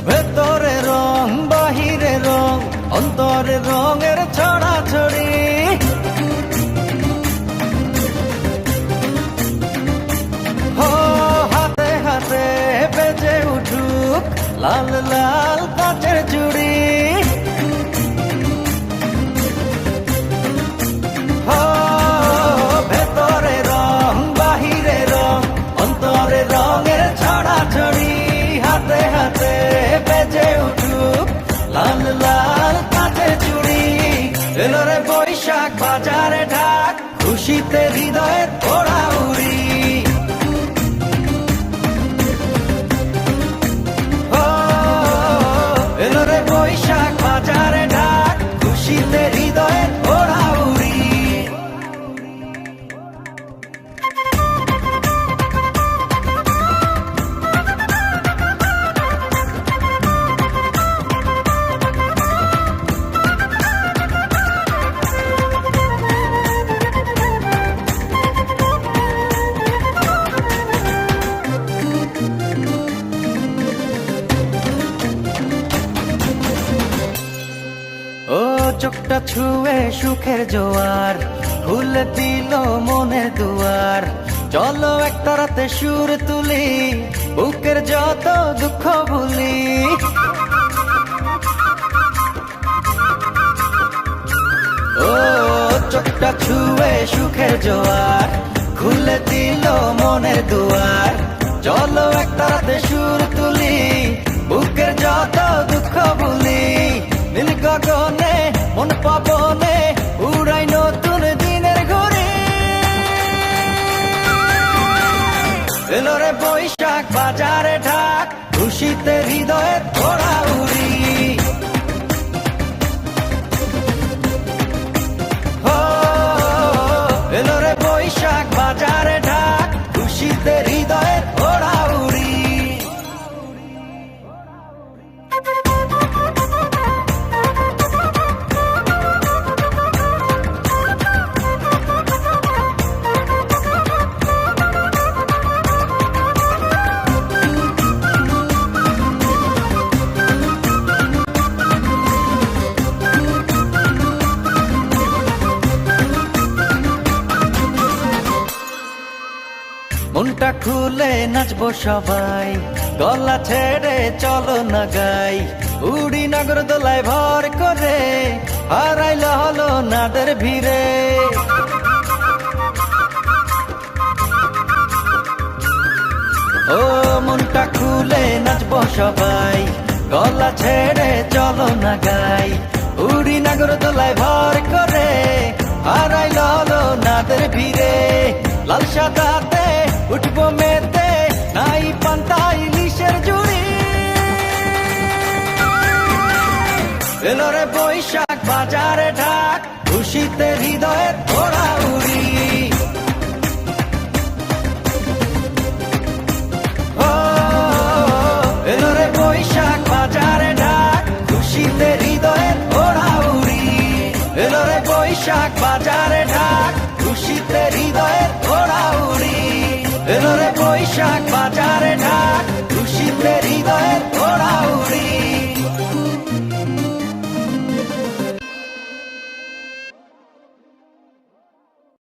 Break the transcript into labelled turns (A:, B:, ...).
A: ভেতরে রং বাহিরে রং অন্তরে রঙের ছড়াছড়ি হাতে হাতে বেজে উঠুক লাল লাল কাচের চুড়ি ভেতরে রং বাহিরে রং অন্তরে রঙের ছড়াছড়ি হাতে হাতে বেজে উঠুক লাল লাল কাচের চুড়ি এলো রে বৈশাখ বাজারে ঢাক খুশিতে হৃদয়ের ওড়া উড়ি এলো রে বৈশাখ বাজারে ঢাক খুশিতে হৃদয়ের ওড়া উড়ি ও চোখটা ছুঁয়ে সুখের জোয়ার খুলে দিল মনের দুয়ার চলো একটা রাতে সুর তুলি বুকের যত দুঃখ ভুলি ও চোখটা ছুঁয়ে সুখের জোয়ার খুলে দিল মনের দুয়ার চলো একটা রাতে সুর তুলি বুকের যত দুঃখ ভুলি নীল গগনে মন পাবনে উড়াই নতুন দিনের ঘুরি এলো রে বৈশাখ বাজারে ঢাক খুশিতে হৃদয়ের ওড়া উড়ি এলো রে বৈশাখ বাজারে ঢাক খুশিতে হৃদয়ের ওড়া উড়ি মনটা খুলে নাচবো সবাই গলা ছেড়ে চলো না গাই উড়ি নগর দোলায় ভর করে হারাইল হলো নাদের ভিড়ে ও মনটা খুলে নাচবো সবাই গলা ছেড়ে চলো না গাই উড়ি নগর দোলায় ভর করে হারাইল হলো নাদের ভিড়ে লাল সাদাতে উঠবো মেতে নাই পান্তা ইলিশের জুড়ি এলো রে বৈশাখ বাজারে ঢাক খুশিতে হৃদয়ের ওড়া উড়ি এলো রে বৈশাখ বাজারে ঢাক খুশিতে হৃদয়ের ওড়া উড়ি এলো রে বৈশাখ বাজারে